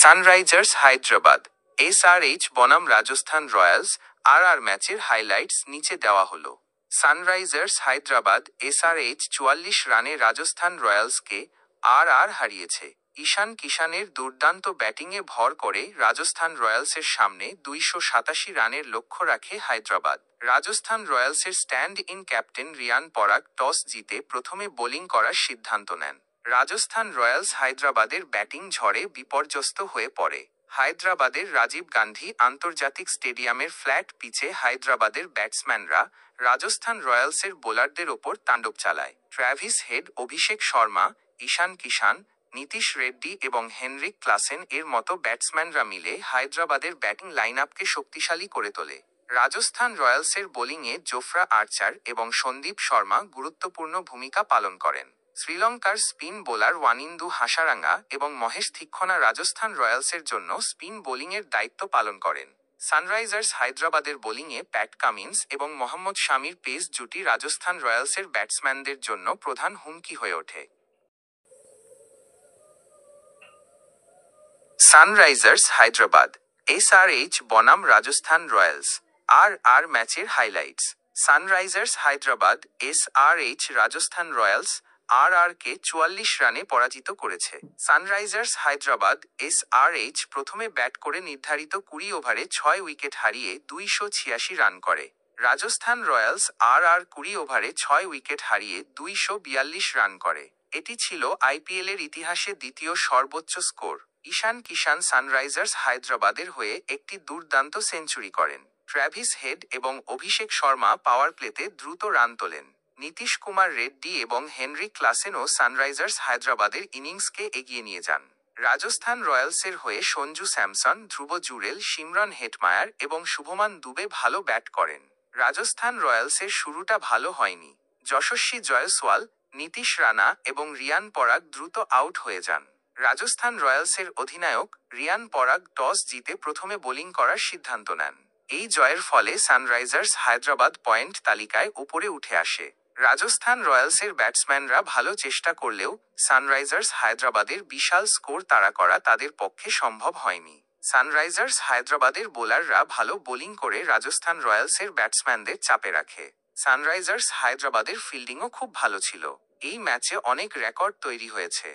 Sunrisers Hyderabad SRH বনাম Rajasthan Royals আর ম্যাচের হাইলাইটস নিচে দেওয়া হলো। সানরাইজার্স হায়দ্রাবাদ এসআরএইচ 44 রানে রাজস্থান রয়্যালসকে হারিয়েছে। ঈশান কিষানের দুর্দান্ত ব্যাটিংয়ে ভর করে রাজস্থান রয়্যালসের সামনে 287 রানের লক্ষ্য রাখে হায়দ্রাবাদ। রাজস্থান রয়্যালসের stand in captain Riyan Parag toss জিতে প্রথমে বোলিং করার সিদ্ধান্ত নেন। রাজস্থান রয়্যালস হায়দ্রাবাদের ব্যাটিং ঝড়ে বিপর্যস্ত হয়ে পড়ে। হায়দ্রাবাদের রাজীব গান্ধী আন্তর্জাতিক স্টেডিয়ামের ফ্ল্যাট পিচে হায়দ্রাবাদের ব্যাটসম্যানরা রাজস্থান রয়্যালসের বোলারদের ওপর তাণ্ডব চালায়। ট্র্যাভিস হেড, অভিষেক শর্মা, ঈশান কিষান, নীতিশ রেড্ডি এবং হেনরিক ক্লাসেন এর মতো ব্যাটসম্যানরা মিলে হায়দ্রাবাদের ব্যাটিং লাইনআপকে শক্তিশালী করে তোলে। রাজস্থান রয়্যালসের বোলিংয়ে জোফরা আর্চার এবং সন্দীপ শর্মা গুরুত্বপূর্ণ ভূমিকা পালন করেন। শ্রীলঙ্কার স্পিন বোলার ওয়ানিন্দু হাসারাঙ্গা এবং মহেশ থিক্ষনা রাজস্থান রয়্যালসের জন্য স্পিন বোলিংয়ের দায়িত্ব পালন করেন। সানরাইজার্স হায়দ্রাবাদের বোলিংয়ে প্যাট কামিন্স এবং মোহাম্মদ শামির পেস জুটি রাজস্থান রয়্যালসের ব্যাটসম্যানদের জন্য প্রধান হুমকি হয়ে ওঠে। সানরাইজার্স হায়দ্রাবাদ এসআরএইচ বনাম রাজস্থান রয়্যালস আর ম্যাচের highlights. Sunrisers Hyderabad SRH Rajasthan Royals কে 44 রানে পরাজিত করেছে। সানরাইজার্স হায়দ্রাবাদ এসআরএইচ প্রথমে ব্যাট করে নির্ধারিত 20 ওভারে 6 উইকেট হারিয়ে 286 রান করে। রাজস্থান রয়্যালস 20 ওভারে 6 উইকেট হারিয়ে 242 রান করে। এটি ছিল আইপিএলের ইতিহাসে দ্বিতীয় সর্বোচ্চ স্কোর। ঈশান কিষান সানরাইজার্স হায়দ্রাবাদের হয়ে একটি দুর্দান্ত সেঞ্চুরি করেন। ট্র্যাভিস হেড এবং অভিষেক শর্মা পাওয়ার প্লেতে দ্রুত রান তোলেন। নীতিশ কুমার রেড্ডি এবং হেনরিক ক্লাসেনও সানরাইজার্স হায়দ্রাবাদের ইনিংসকে এগিয়ে নিয়ে যান। রাজস্থান রয়্যালসের হয়ে সঞ্জু স্যামসন, ধ্রুব জুরেল, সিমরন হেটমায়ার এবং শুভমান দুবে ভালো ব্যাট করেন। রাজস্থান রয়্যালসের শুরুটা ভালো হয়নি। যশস্বী জয়সওয়াল, নীতিশ রানা এবং রিয়ান পরাগ দ্রুত আউট হয়ে যান। রাজস্থান রয়্যালসের অধিনায়ক রিয়ান পরাগ টস জিতে প্রথমে বোলিং করার সিদ্ধান্ত নেন। এই জয়ের ফলে সানরাইজার্স হায়দ্রাবাদ পয়েন্ট তালিকায় উপরে উঠে আসে। রাজস্থান রয়্যালসের ব্যাটসম্যানরা ভালো চেষ্টা করলেও সানরাইজার্স হায়দ্রাবাদের বিশাল স্কোর তাড়া করা তাদের পক্ষে সম্ভব হয়নি। সানরাইজার্স হায়দ্রাবাদের বোলাররা ভালো বোলিং করে রাজস্থান রয়্যালসের ব্যাটসম্যানদের চাপে রাখে। সানরাইজার্স হায়দ্রাবাদের ফিল্ডিংও খুব ভালো ছিল। এই ম্যাচে অনেক রেকর্ড তৈরি হয়েছে।